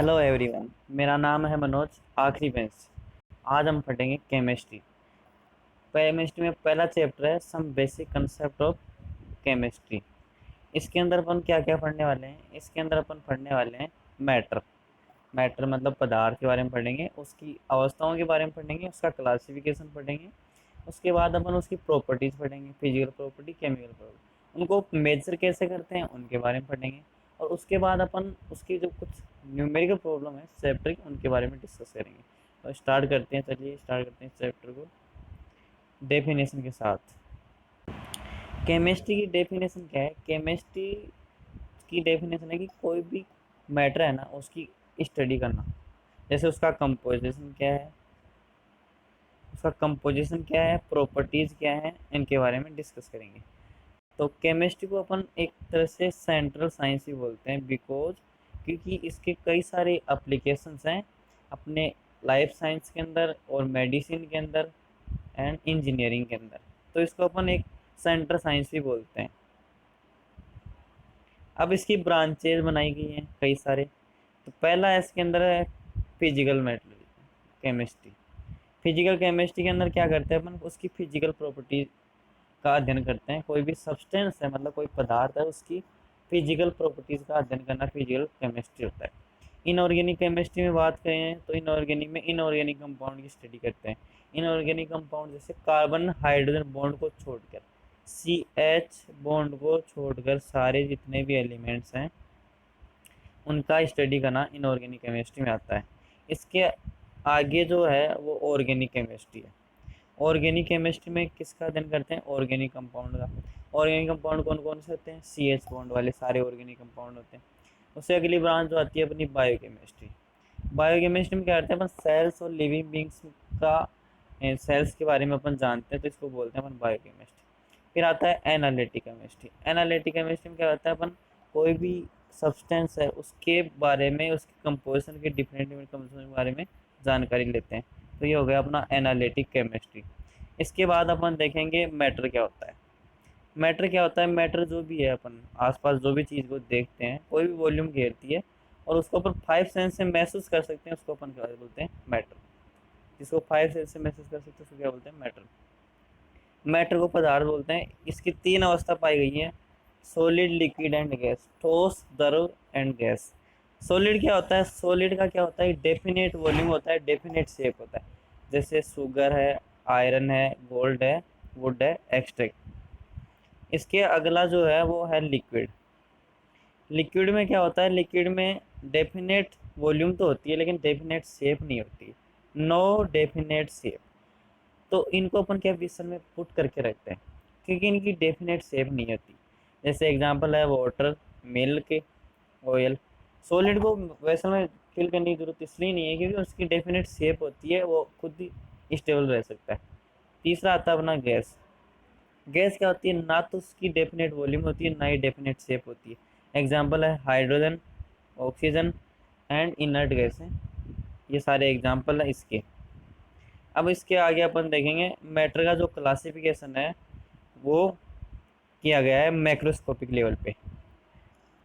Hello everyone. मेरा नाम है मनोज, आखिरी बेंच। आज हम पढ़ेंगे केमिस्ट्री। केमिस्ट्री में पहला चैप्टर है some basic concept of chemistry. इसके अंदर अपन क्या क्या पढ़ने वाले हैं? इसके अंदर अपन पढ़ने वाले हैं मैटर। मैटर मतलब पदार्थ के बारे में पढ़ेंगे, उसकी अवस्थाओं के बारे में पढ़ेंगे, उसका क्लासिफिकेशन पढ़ेंगे। उसके बाद अपन उसकी प्रॉपर्टीज़ पढ़ेंगे, फिजिकल प्रॉपर्टी, केमिकल प्रॉपर्टी। उनको मेजर कैसे करते हैं उनके बारे में पढ़ेंगे। और उसके बाद अपन उसकी जो कुछ न्यूमेरिकल प्रॉब्लम है चैप्टर की, उनके बारे में डिस्कस करेंगे। तो स्टार्ट करते हैं, चलिए स्टार्ट करते हैं चैप्टर को डेफिनेशन के साथ। केमिस्ट्री की डेफिनेशन क्या है? केमिस्ट्री की डेफिनेशन है कि कोई भी मैटर है ना, उसकी स्टडी करना। जैसे उसका कंपोजिशन क्या है, प्रॉपर्टीज़ क्या है, इनके बारे में डिस्कस करेंगे। तो केमिस्ट्री को अपन एक तरह से सेंट्रल साइंस ही बोलते हैं, बिकॉज क्योंकि इसके कई सारे एप्लीकेशंस हैं अपने लाइफ साइंस के अंदर और मेडिसिन के अंदर एंड इंजीनियरिंग के अंदर। तो इसको अपन एक सेंट्रल साइंस ही बोलते हैं। अब इसकी ब्रांचेज बनाई गई हैं कई सारे। तो पहला इसके अंदर है physical matter chemistry. Physical chemistry के अंदर क्या करते हैं अपन? उसकी फिजिकल प्रॉपर्टी का अध्ययन करते हैं। कोई भी सब्सटेंस है, मतलब कोई पदार्थ है, उसकी फिजिकल प्रॉपर्टीज़ का अध्ययन करना फिजिकल केमिस्ट्री होता है। इनऑर्गेनिक केमिस्ट्री में बात करें तो इनऑर्गेनिक में इनऑर्गेनिक कंपाउंड की स्टडी करते हैं। इनऑर्गेनिक कंपाउंड जैसे कार्बन हाइड्रोजन बॉन्ड को छोड़कर, CH बॉन्ड को छोड़कर सारे जितने भी एलिमेंट्स हैं उनका स्टडी करना इनऑर्गेनिक केमिस्ट्री में आता है। इसके आगे जो है वो ऑर्गेनिक केमिस्ट्री है। ऑर्गेनिक केमिस्ट्री में किसका अध्ययन करते हैं? ऑर्गेनिक कंपाउंड का। ऑर्गेनिक कंपाउंड कौन कौन से होते हैं? CH बॉन्ड वाले सारे ऑर्गेनिक कंपाउंड होते हैं। उससे अगली ब्रांच जो आती है अपनी बायोकेमिस्ट्री। बायोकेमिस्ट्री में क्या करते हैं अपन? सेल्स और लिविंग बींग्स का सेल्स के बारे में अपन जानते हैं, तो इसको बोलते हैं अपन बायोकेमिस्ट्री। फिर आता है एनालिटिक केमिस्ट्री। एनालिटिक केमिस्ट्री में क्या होता है? अपन कोई भी सब्सटेंस है उसके बारे में, उसके कंपोजिशन के डिफरेंट डिफरेंट कंपोजिशन के बारे में जानकारी लेते हैं। तो ये हो गया अपना एनालिटिक केमिस्ट्री। इसके बाद अपन देखेंगे मैटर क्या होता है। मैटर क्या होता है? मैटर जो भी है, अपन आसपास जो भी चीज़ को देखते हैं, कोई भी वॉल्यूम घेरती है और उसको अपन 5 सेंस से महसूस कर सकते हैं, उसको अपन क्या बोलते हैं? मैटर। जिसको 5 सेंस से महसूस कर सकते हैं उसको क्या बोलते हैं? मैटर। मैटर को पदार्थ बोलते हैं। इसकी 3 अवस्था पाई गई है: सॉलिड, लिक्विड एंड गैस, ठोस, द्रव एंड गैस। सॉलिड क्या होता है? सॉलिड का क्या होता है? डेफिनेट वॉल्यूम होता है, डेफिनेट शेप होता है। जैसे शुगर है, आयरन है, गोल्ड है, वुड है, एक्सट्रैक्ट। इसके अगला जो है वो है लिक्विड। लिक्विड में क्या होता है? लिक्विड में डेफिनेट वॉल्यूम तो होती है लेकिन डेफिनेट शेप नहीं होती। No definite shape. तो इनको अपन क्या विषय में पुट करके रखते हैं क्योंकि इनकी डेफिनेट शेप नहीं होती। जैसे एग्जांपल है वाटर, मिल्क, ऑयल। सॉलिड को वैसे में फिल करने की जरूरत इसलिए नहीं है क्योंकि उसकी डेफिनेट शेप होती है, वो खुद ही स्टेबल रह सकता है। तीसरा आता है अपना गैस। गैस क्या होती है? ना तो उसकी डेफिनेट वॉल्यूम होती है, ना ही डेफिनेट शेप होती है। एग्जांपल है hydrogen, oxygen and inert gas है। ये सारे एग्जांपल है इसके। अब इसके आगे अपन देखेंगे मैटर का जो क्लासिफिकेशन है वो किया गया है मैक्रोस्कोपिक लेवल पे।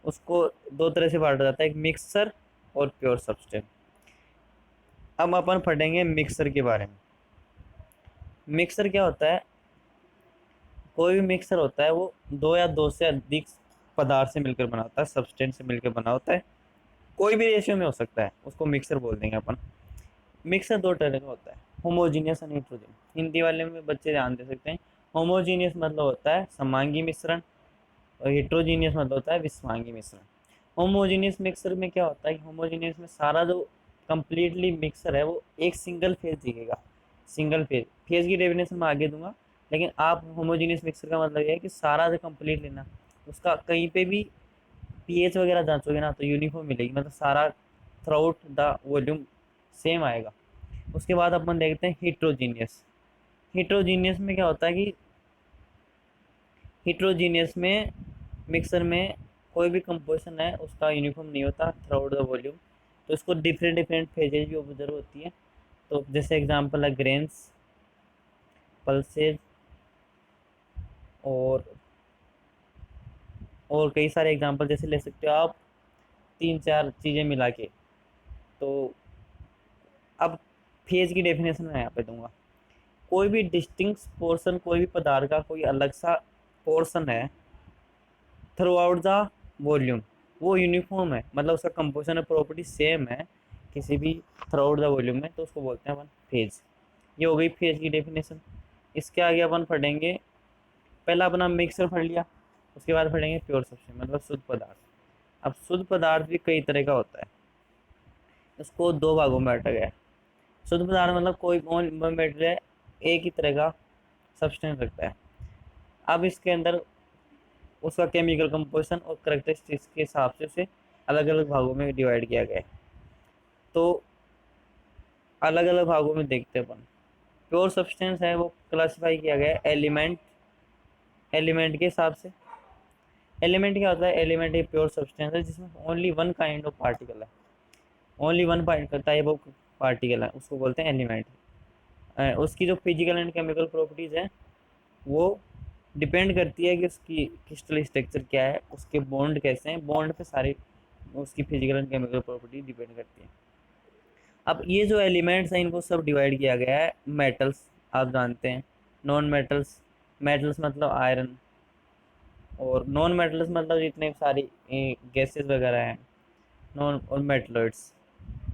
उसको दो तरह से बांटा जाता है, एक मिक्सर और प्योर सब्सटेंस। अब अपन पढ़ेंगे मिक्सर के बारे में। मिक्सर क्या होता है? कोई भी मिक्सर होता है वो दो या दो से अधिक पदार्थ से मिलकर बना होता है, सब्सटेंस से मिलकर बना होता है। कोई भी रेशियो में हो सकता है, उसको मिक्सर बोल देंगे अपन। मिक्सर दो तरह का होता है, होमोजीनियस और हेट्रोजेनियस। हिंदी वाले में बच्चे ध्यान दे सकते हैं। होमोजीनियस मतलब होता है समांगी मिश्रण और हेट्रोजीनियस मतलब होता है विषमांगी मिश्रण। होमोजीनियस मिक्सर में क्या होता है कि होमोजीनियस में सारा जो कंप्लीटली मिक्सर है वो एक सिंगल फेज दिखेगा। सिंगल फेज, फेज की डेफिनेशन मैं आगे दूंगा। लेकिन आप होमोजीनियस मिक्सर का मतलब ये है कि सारा जो कंप्लीट लेना, उसका कहीं पे भी पीएच वगैरह जांचोगे ना तो यूनिफॉर्म मिलेगी, मतलब सारा through out the volume same आएगा। उसके बाद अपन देखते हैं हीट्रोजीनियस। हीट्रोजीनियस में क्या होता है कि हीट्रोजीनियस में मिक्सर में कोई भी कंपोजिशन है उसका यूनिफॉर्म नहीं होता थ्रू आउट द वॉल्यूम। तो इसको डिफरेंट डिफरेंट फेजेज भी ऑब्जर्व होती है। तो जैसे एग्जांपल है ग्रेन्स, पल्सेज और कई सारे एग्जांपल जैसे ले सकते हो आप, 3-4 चीज़ें मिला के। तो अब फेज की डेफिनेशन मैं यहाँ पे दूंगा। कोई भी डिस्टिंक्ट पोर्शन, कोई भी पदार्थ का कोई अलग सा पोर्शन है थ्रू आउट द वॉल्यूम, वो यूनिफॉर्म है, मतलब उसका कंपोजिशन और प्रॉपर्टी सेम है किसी भी थ्रू आउट द वॉल्यूम में, तो उसको बोलते हैं अपन फेज। ये हो गई फेज की डेफिनेशन। इसके आगे अपन पढ़ेंगे, पहला अपना मिक्सर पढ़ लिया, उसके बाद पढ़ेंगे प्योर सब्सटेंस मतलब शुद्ध पदार्थ। अब शुद्ध पदार्थ भी कई तरह का होता है, इसको दो भागों में बांटा गया है। शुद्ध पदार्थ मतलब कोई मटेरियल एक ही तरह का सब्सटेंस रखता है। अब इसके अंदर उसका केमिकल कंपोजिशन और करेक्टरिस्टिक्स के हिसाब से उसे अलग अलग भागों में डिवाइड किया गया है। तो अलग अलग भागों में देखते हैं अपन। प्योर सब्सटेंस है वो क्लासिफाई किया गया है एलिमेंट, एलिमेंट के हिसाब से। एलिमेंट क्या होता है? एलिमेंट एक प्योर सब्सटेंस है जिसमें only one kind of particle है, only one type of particle है, उसको बोलते हैं एलिमेंट। उसकी जो फिजिकल एंड केमिकल प्रॉपर्टीज है वो डिपेंड करती है कि उसकी क्रिस्टल स्ट्रक्चर क्या है, उसके बॉन्ड कैसे हैं, बॉन्ड पे सारी उसकी physical and chemical property depend करती है। अब ये जो एलिमेंट्स हैं इनको सब डिवाइड किया गया है। मेटल्स आप जानते हैं, नॉन मेटल्स, मेटल्स मतलब आयरन, और नॉन मेटल्स मतलब जितने सारी गैसेस वगैरह हैं, नॉन और मेटलॉइड्स,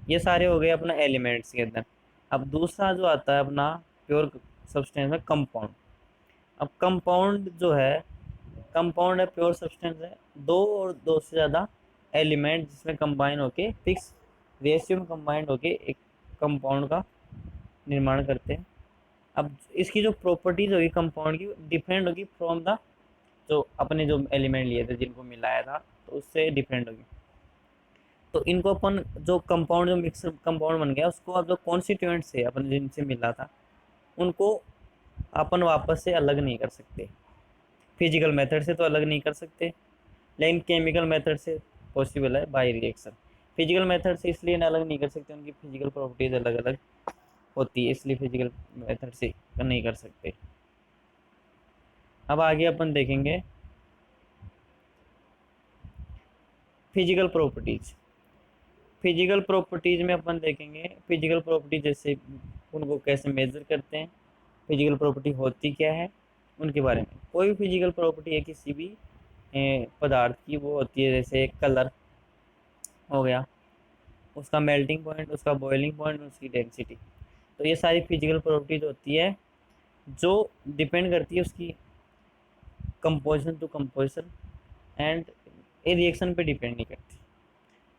ये सारे हो गए अपना एलिमेंट्स के अंदर। अब दूसरा जो आता है अपना प्योर सब्सटेंस में कंपाउंड। अब कंपाउंड जो है, कंपाउंड है प्योर सब्सटेंस है दो और दो से ज़्यादा एलिमेंट जिसमें कंबाइन होके फिक्स रेशियो में कंबाइंड होके एक कंपाउंड का निर्माण करते हैं। अब इसकी जो प्रॉपर्टीज होगी कंपाउंड की डिफरेंट होगी फ्रॉम द जो अपने जो एलिमेंट लिए थे जिनको मिलाया था, तो उससे डिफरेंट होगी। तो इनको अपन जो कंपाउंड जो मिक्सर कंपाउंड बन गया उसको अब जो कॉन्स्टिट्यूएंट से अपन जिनसे मिला था उनको अपन वापस से अलग नहीं कर सकते। फिजिकल मेथड से तो अलग नहीं कर सकते, लेकिन केमिकल मेथड से पॉसिबल है बाय रिएक्शन। फिजिकल मेथड से इसलिए अलग नहीं कर सकते, उनकी फिजिकल प्रॉपर्टीज अलग अलग होती है, इसलिए फिजिकल मेथड से नहीं कर सकते। अब आगे अपन देखेंगे फिजिकल प्रॉपर्टीज। फिजिकल प्रॉपर्टीज में अपन देखेंगे फिजिकल प्रॉपर्टी जैसे उनको कैसे मेजर करते हैं, फिजिकल प्रॉपर्टी होती क्या है, उनके बारे में। कोई भी फिजिकल प्रॉपर्टी है किसी भी पदार्थ की, वो होती है जैसे कलर हो गया, उसका मेल्टिंग पॉइंट, उसका बॉइलिंग पॉइंट, उसकी डेंसिटी। तो ये सारी फिजिकल प्रॉपर्टीज होती है जो डिपेंड करती है उसकी कंपोजिशन टू कंपोजिशन एंड ये रिएक्शन पे डिपेंड नहीं करती।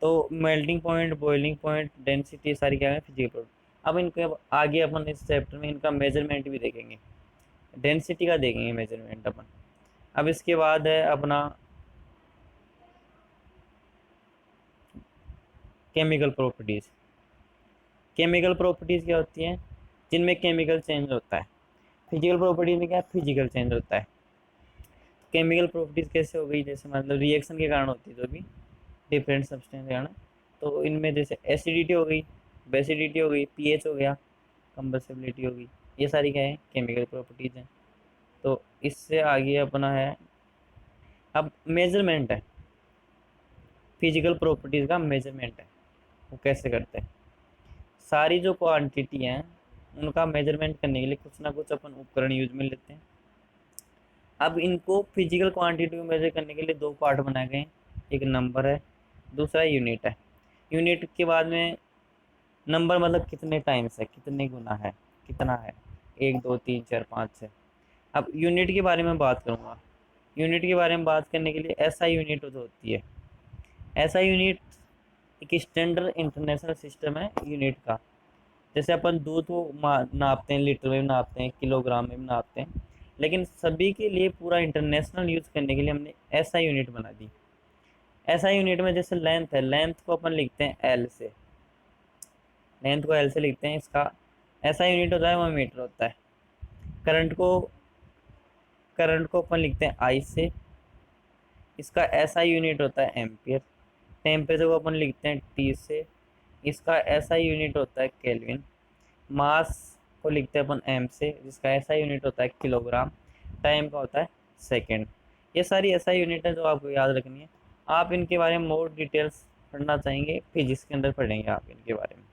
तो melting point, boiling point, density सारी क्या है फिजिकल प्रॉपर्टी। अब इनके अब आगे अपन इस चैप्टर में इनका मेजरमेंट भी देखेंगे, डेंसिटी का देखेंगे मेजरमेंट अपन। अब इसके बाद है अपना केमिकल प्रॉपर्टीज। केमिकल प्रॉपर्टीज क्या होती हैं? जिनमें केमिकल चेंज होता है। फिजिकल प्रॉपर्टीज में क्या है? फिजिकल चेंज होता है। केमिकल प्रॉपर्टीज कैसे हो गई? जैसे मतलब रिएक्शन के कारण होती है जो भी डिफरेंट सब्सटेंस के कारण। तो इनमें जैसे एसिडिटी हो गई, बेसिडिटी हो गई, पीएच हो गया, कंबसिबिलिटी हो गई, ये सारी क्या है? केमिकल प्रॉपर्टीज हैं। तो इससे आगे अपना है अब मेजरमेंट है, फिजिकल प्रॉपर्टीज का मेजरमेंट है, वो कैसे करते हैं। सारी जो क्वांटिटी हैं उनका मेजरमेंट करने के लिए कुछ ना कुछ अपन उपकरण यूज में लेते हैं। अब इनको फिजिकल क्वांटिटी को मेजर करने के लिए दो पार्ट बनाए गए हैं, एक नंबर है, दूसरा यूनिट है। यूनिट के बाद में नंबर मतलब कितने टाइम्स है, कितने गुना है, कितना है, एक दो तीन चार पाँच छः। अब यूनिट के बारे में बात करूँगा। यूनिट के बारे में बात करने के लिए ऐसा यूनिट जो होती है, ऐसा यूनिट एक स्टैंडर्ड इंटरनेशनल सिस्टम है यूनिट का। जैसे अपन दूध को नापते हैं, लीटर में नापते हैं, किलोग्राम में नापते हैं, लेकिन सभी के लिए पूरा इंटरनेशनल यूज़ करने के लिए हमने ऐसा यूनिट बना दी। ऐसा यूनिट में जैसे लेंथ है, लेंथ को अपन लिखते हैं एल से, लेंथ को एल से लिखते हैं। इसका ऐसा यूनिट होता है वो मीटर होता है। करंट को, करंट को अपन लिखते हैं आई से, इसका ऐसा यूनिट होता है एम्पियर। टेम्परेचर को अपन लिखते हैं टी से, इसका ऐसा यूनिट होता है केल्विन। मास को लिखते हैं अपन एम से, जिसका ऐसा यूनिट होता है किलोग्राम। टाइम का होता है सेकंड। ये सारी ऐसा यूनिट है जो आपको याद रखनी है। आप इनके बारे में मोर डिटेल्स पढ़ना चाहेंगे फिजिक्स के अंदर पढ़ेंगे आप इनके बारे में।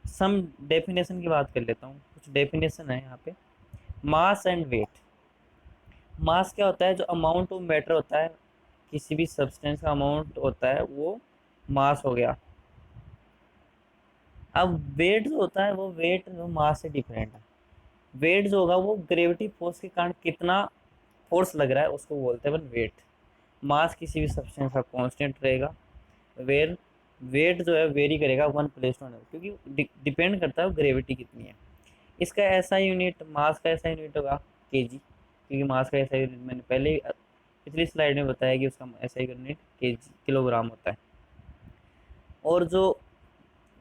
सम डेफिनेशन की बात कर लेता हूँ, कुछ डेफिनेशन है यहाँ पे। Mass and wait. मास क्या होता है? जो अमाउंट ऑफ मैटर होता है, किसी भी सब्सटेंस का अमाउंट होता है वो मास हो गया। अब वेट जो होता है वो वेट जो मास से डिफरेंट है। वेट जो होगा वो ग्रेविटी फोर्स के कारण कितना फोर्स लग रहा है उसको बोलते हैं अपन वेट। मास किसी भी सब्सटेंस का कांस्टेंट रहेगा। वेर वेट जो है वेरी करेगा वन प्लेस टू अनदर, क्योंकि डिपेंड करता है वो ग्रेविटी कितनी है। इसका ऐसा यूनिट, मास का ऐसा यूनिट होगा केजी, क्योंकि मास का ऐसा यूनिट मैंने पहले ही पिछली स्लाइड में बताया कि उसका ऐसा यूनिट केजी किलोग्राम होता है। और जो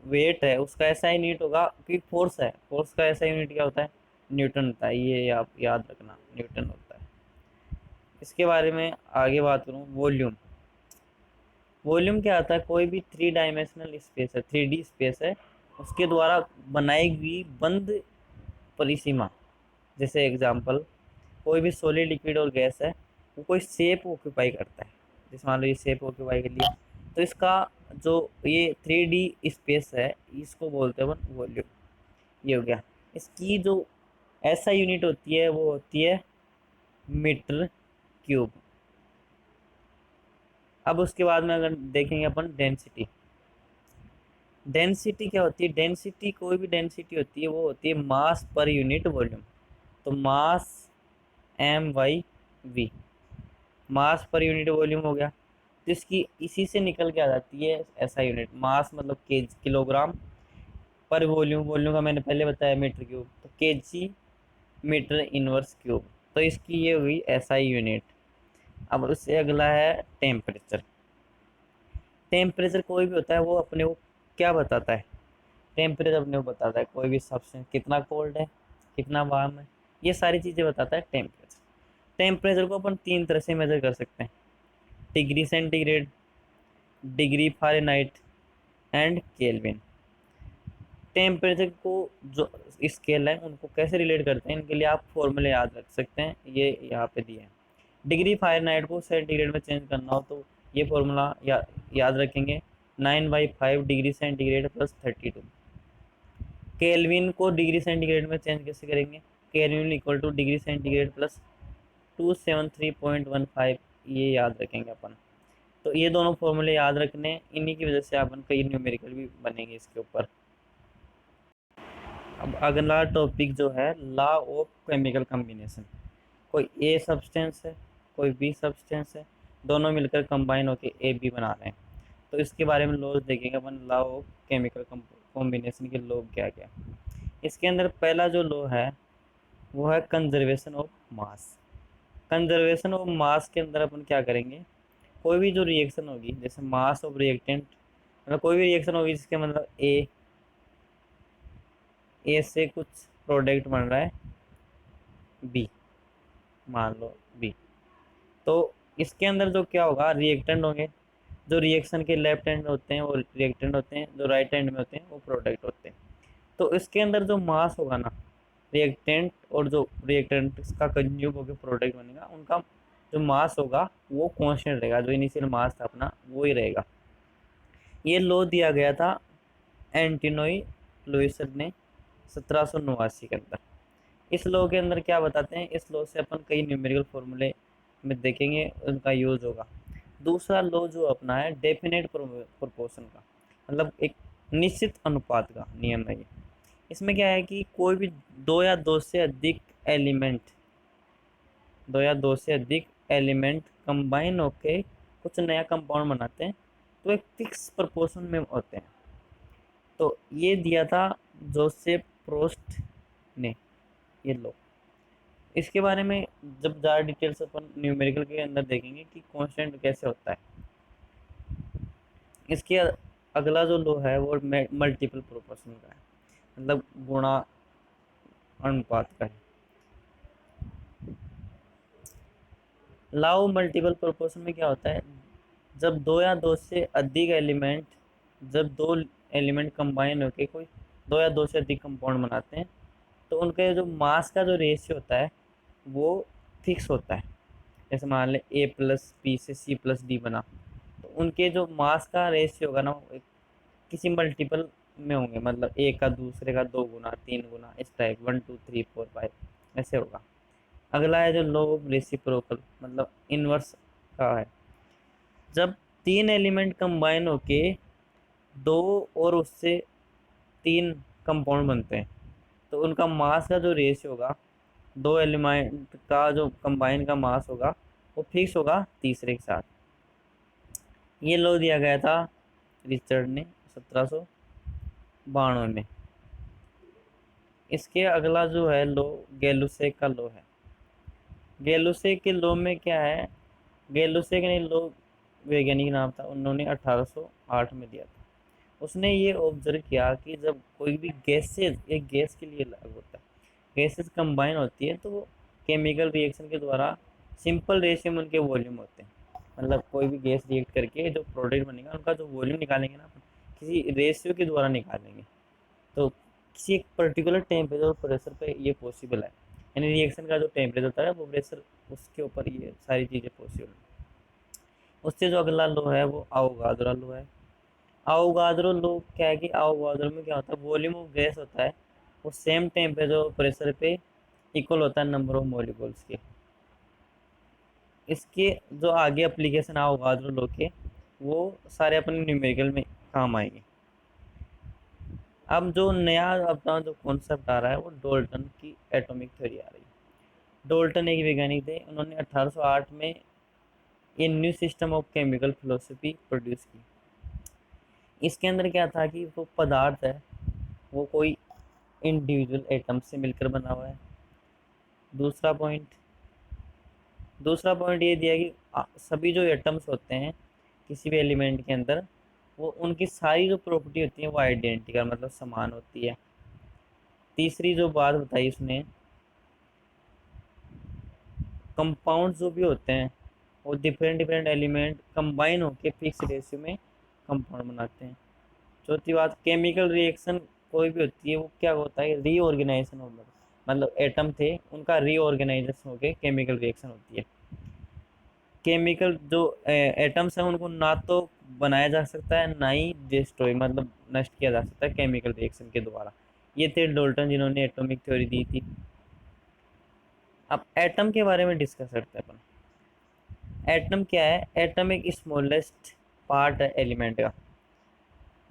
वेट है उसका ऐसा यूनिट होगा, क्योंकि फोर्स है, फोर्स का ऐसा यूनिट क्या होता है? न्यूटन होता है। ये आप याद रखना, न्यूटन होता है। इसके बारे में आगे बात करूँ, वॉल्यूम। वॉल्यूम क्या आता है? कोई भी थ्री डायमेंशनल स्पेस है, 3D स्पेस है, उसके द्वारा बनाई हुई बंद परिसीमा। जैसे एग्जांपल, कोई भी सॉलिड, लिक्विड और गैस है, वो कोई शेप ऑक्यूपाई करता है। जैसे मान लो ये शेप ऑक्यूपाई कर लिया, तो इसका जो ये 3D स्पेस है इसको बोलते हैं अपन वॉल्यूम। ये हो गया। इसकी जो ऐसा यूनिट होती है वो होती है मीटर क्यूब। अब उसके बाद में अगर देखेंगे अपन डेंसिटी। डेंसिटी क्या होती है? डेंसिटी, कोई भी डेंसिटी होती है वो होती है मास पर यूनिट वॉल्यूम। तो मास M/V, मास पर यूनिट वॉल्यूम हो गया। तो इसकी इसी से निकल के आ जाती है ऐसा यूनिट। मास मतलब के किलोग्राम, पर वॉल्यूम, वॉल्यूम का मैंने पहले बताया मीटर क्यूब, तो केजी मीटर इनवर्स क्यूब। तो इसकी ये हुई एसआई यूनिट। अब उससे अगला है टेम्परेचर। टेम्परेचर कोई भी होता है वो अपने को क्या बताता है? टेम्परेचर अपने को बताता है कोई भी सब्सटेंस कितना कोल्ड है, कितना वार्म है, ये सारी चीज़ें बताता है टेम्परेचर। टेम्परेचर को अपन 3 तरह से मेजर कर सकते हैं: degree centigrade, degree Fahrenheit and kelvin. Temperature को जो स्केल है उनको कैसे रिलेट करते हैं, इनके लिए आप फॉर्मूले याद रख सकते हैं, ये यहाँ पे दिए हैं। डिग्री फ़ारेनहाइट को सेंटीग्रेड में चेंज करना हो तो ये फॉर्मूला याद रखेंगे, 9/5 डिग्री सेंटीग्रेड प्लस 32। केल्विन को डिग्री सेंटीग्रेड में चेंज कैसे करेंगे? Kelvin equal two degree centigrade plus 273.15, ये याद रखेंगे अपन। तो ये दोनों फॉर्मूले याद रखने, इन्हीं की वजह से अपन कई न्यूमेरिकल भी बनेंगे इसके ऊपर। अब अगला टॉपिक जो है लॉ ऑफ केमिकल कम्बिनेशन। कोई ए सब्सटेंस है, कोई बी सब्सटेंस है, दोनों मिलकर कंबाइन होकर ए बी बना रहे हैं। तो इसके बारे में लॉज देखेंगे अपन, लॉ ऑफ केमिकल कॉम्बिनेशन के लॉ क्या क्या। इसके अंदर पहला जो लॉ है वो है conservation of mass. Conservation of mass के अंदर अपन क्या करेंगे, कोई भी जो रिएक्शन होगी, जैसे मास ऑफ रिएक्टेंट, मतलब कोई भी रिएक्शन होगी जिसके मतलब ए से कुछ प्रोडक्ट बन रहा है बी, मान लो बी, तो इसके अंदर जो क्या होगा, रिएक्टेंट होंगे। जो रिएक्शन के लेफ्ट हैंड में होते हैं वो रिएक्टेंट होते हैं, जो राइट हैंड में होते हैं वो प्रोडक्ट होते हैं। तो इसके अंदर जो मास होगा ना, रिएक्टेंट और जो रिएक्टेंट का कंज्यूम होकर प्रोडक्ट बनेगा, उनका जो मास होगा वो कांस्टेंट रहेगा, जो इनिशियल मास था अपना वो ही रहेगा। ये लो दिया गया था एंटिनोई लुइसन ने 1789 के अंदर। इस लॉ के अंदर क्या बताते हैं, इस लॉ से अपन कई न्यूमेरिकल फॉर्मूले में देखेंगे उनका यूज होगा। दूसरा लॉ जो अपना है डेफिनेट प्रोपोर्शन का, मतलब एक निश्चित अनुपात का नियम है ये। इसमें क्या है कि कोई भी एलिमेंट दो या दो से अधिक एलिमेंट कंबाइन होके कुछ नया कंपाउंड बनाते हैं, तो एक फिक्स प्रोपोर्शन में होते हैं। तो ये दिया था जोसेफ प्रोस्ट ने, ये लो। इसके बारे में जब ज़्यादा डिटेल्स अपन न्यूमेरिकल के अंदर देखेंगे कि कांस्टेंट कैसे होता है। इसके अगला जो लो है वो मल्टीपल प्रोपोर्शन का है, मतलब गुणा अनुपात का है। लॉ मल्टीपल प्रोपोर्शन में क्या होता है, जब दो या दो से अधिक एलिमेंट, जब दो एलिमेंट कंबाइन होके कोई दो या दो से अधिक कंपाउंड बनाते हैं, तो उनके जो मास का जो रेशियो होता है वो फिक्स होता है। जैसे मान लें A+B से C+D बना, तो उनके जो मास का रेशियो होगा ना, वो किसी मल्टीपल में होंगे, मतलब एक का दूसरे का 2 गुना 3 गुना, इस टाइप 1 2 3 4 5 ऐसे होगा। अगला है जो लॉ ऑफ रेसिप्रोकल, मतलब इनवर्स का है। जब 3 एलिमेंट कंबाइन होके 2 और उससे 3 कंपाउंड बनते हैं, तो उनका मास का जो रेशियो होगा, 2 एलिमेंट का जो कंबाइन का मास होगा वो फिक्स होगा तीसरे के साथ। ये लॉ दिया गया था रिचर्ड ने 1792 में। इसके अगला जो है लॉ गैलुसेक का लॉ है। गैलुसेक के लॉ में क्या है, गैलुसेक ने लॉ वैज्ञानिक नाम था, उन्होंने 1808 में दिया था। उसने ये ऑब्जर्व किया कि जब कोई भी गैसेज, एक गैस के लिए लागू होता है, गैसेज कंबाइन होती है तो वो केमिकल रिएक्शन के द्वारा सिंपल रेशियो में उनके वॉल्यूम होते हैं। मतलब कोई भी गैस रिएक्ट करके जो प्रोडक्ट बनेगा उनका जो वॉल्यूम निकालेंगे ना, किसी रेशियो के द्वारा निकालेंगे। तो किसी एक पर्टिकुलर टेम्परेचर और प्रेशर पे ये पॉसिबल है, यानी रिएक्शन का जो टेम्परेचर होता है वो प्रेशर, उसके ऊपर ये सारी चीज़ें पॉसिबल है। उससे जो अगला लो है वो अवोगाद्रो लो है। अवोगाद्रो लो क्या है कि अवोगाद्रो में क्या होता है, वॉल्यूम ऑफ गैस होता है वो सेम टेम्परेचर और प्रेशर पे इक्वल होता है नंबर ऑफ मॉलिक्यूल्स के। इसके जो आगे एप्लीकेशन अवोगाद्रो लो के, वो सारे अपने न्यूमेरिकल में काम आएंगे। अब जो नया अपना जो कॉन्सेप्ट आ रहा है वो डोल्टन की एटॉमिक थ्योरी आ रही है। डोल्टन एक वैज्ञानिक थे, उन्होंने 1808 में ये new system of chemical philosophy produce की। इसके अंदर क्या था कि वो पदार्थ है वो कोई इंडिविजुअल एटम से मिलकर बना हुआ है। दूसरा पॉइंट दूसरा पॉइंट ये दिया कि सभी जो एटम्स होते हैं किसी भी एलिमेंट के अंदर, वो उनकी सारी जो प्रॉपर्टी होती है वो आइडेंटिकल, मतलब समान होती है। तीसरी जो बात बताई उसने, कंपाउंड जो भी होते हैं वो डिफरेंट डिफरेंट एलिमेंट कंबाइन होकर फिक्स रेशियो में कंपाउंड बनाते हैं। चौथी बात, केमिकल रिएक्शन कोई भी होती है वो क्या होता है, रीऑर्गेनाइजेशन होता है, मतलब एटम थे उनका रीऑर्गेनाइजेशन होकर केमिकल रिएक्शन होती है। केमिकल जो एटम्स हैं उनको ना तो बनाया जा सकता है ना ही डिस्ट्रॉय, मतलब नष्ट किया जा सकता है केमिकल रिएक्शन के द्वारा। ये थे डोल्टन जिन्होंने एटॉमिक थ्योरी दी थी। अब एटम के बारे में डिस्कस करते हैं अपन। एटम क्या है, एटम एक स्मॉलेस्ट पार्ट है एलिमेंट का,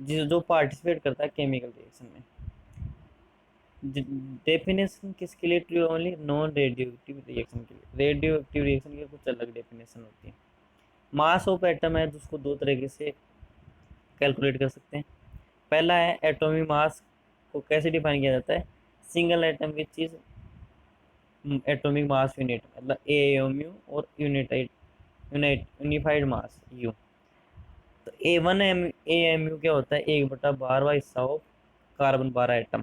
जिस जो पार्टिसिपेट करता है केमिकल रिएक्शन में। डेफिनेशन किसके लिए true, only non radio active reaction के लिए। रेडियो एक्टिव रिएक्शन की कुछ अलग डेफिनेशन होती है। मास ऑफ एटम है जिसको दो तरीके से कैलकुलेट कर सकते हैं। पहला है एटॉमिक मास, को कैसे डिफाइन किया जाता है, single atom which is atomic mass unit, मतलब एएमयू, और यूनिफाइड मास यू। तो एएमयू क्या होता है, 1/12वां हिस्सा ऑफ कार्बन 12 एटम,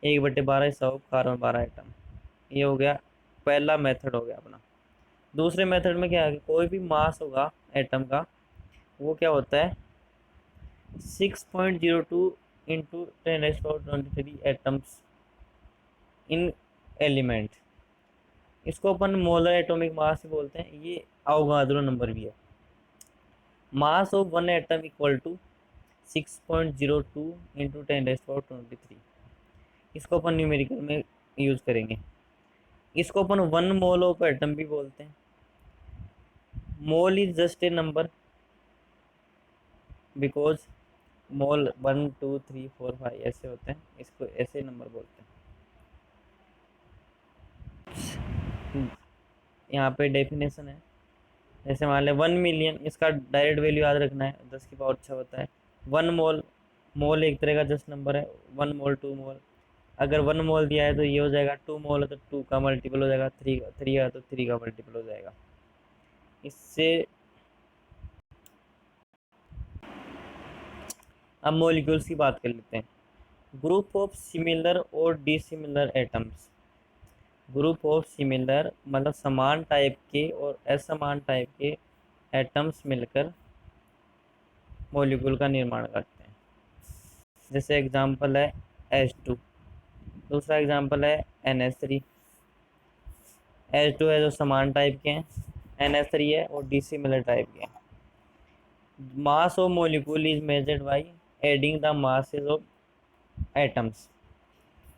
1/12 हिस्सा ऑफ कार्बन 12 एटम। ये हो गया पहला मेथड, हो गया अपना। दूसरे मेथड में क्या है कि कोई भी मास होगा एटम का, वो क्या होता है 6.02 इंटू 10⁻23 एटम्स इन एलिमेंट। इसको अपन मोलर एटॉमिक मास भी बोलते हैं। ये अवोगाद्रो नंबर भी है। Mass of one atom equal to 6.02 into 10⁻23। इसको अपन न्यूमेरिकल में यूज़ करेंगे। इसको अपन 1 मोल ऑफ एटम भी बोलते हैं। Mole is just a number because मोल 1 2 3 4 5 ऐसे होते हैं, इसको ऐसे नंबर बोलते हैं। यहाँ पे डेफिनेशन है, जैसे मान लें 1 मिलियन, इसका डायरेक्ट वैल्यू याद रखना है, 10⁻6 होता है। 1 मोल, मोल एक तरह का जस्ट नंबर है। 1 मोल 2 मोल, अगर 1 मोल दिया है तो ये हो जाएगा, 2 मोल है तो 2 का मल्टीपल हो जाएगा, थ्री है तो 3 का मल्टीपल हो जाएगा। इससे अब मॉलिक्यूल्स की बात कर लेते हैं। ग्रुप ऑफ सिमिलर और dissimilar atoms. Group of similar मतलब समान टाइप के और असमान टाइप के एटम्स मिलकर मॉलिक्यूल का निर्माण करते हैं। जैसे एग्जांपल है H2, दूसरा एग्जांपल है NH3। H2 है जो समान टाइप के हैं, NH3 है और डिसिमिलर टाइप के हैं। Mass of molecule is measured by adding the masses of atoms.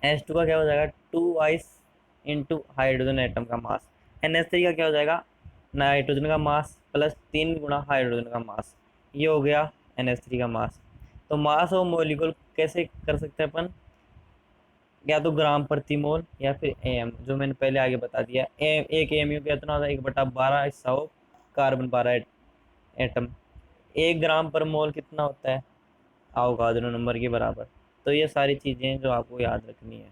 H2 का क्या हो जाएगा, 2 इंटू हाइड्रोजन एटम का मास। NH3 का क्या हो जाएगा, नाइट्रोजन का मास प्लस 3 गुना हाइड्रोजन का मास। ये हो गया NH3 का मास। तो मास ऑफ मोलिक्यूल कैसे कर सकते हैं अपन, या तो ग्राम प्रति मोल या फिर AM, जो मैंने पहले आगे बता दिया। एक AMU कितना होता है, 1/12 हिस्सा हो कार्बन 12 एटम। 1 ग्राम पर मोल कितना होता है, अवोगाद्रो नंबर के बराबर। तो ये सारी चीज़ें जो आपको याद रखनी है।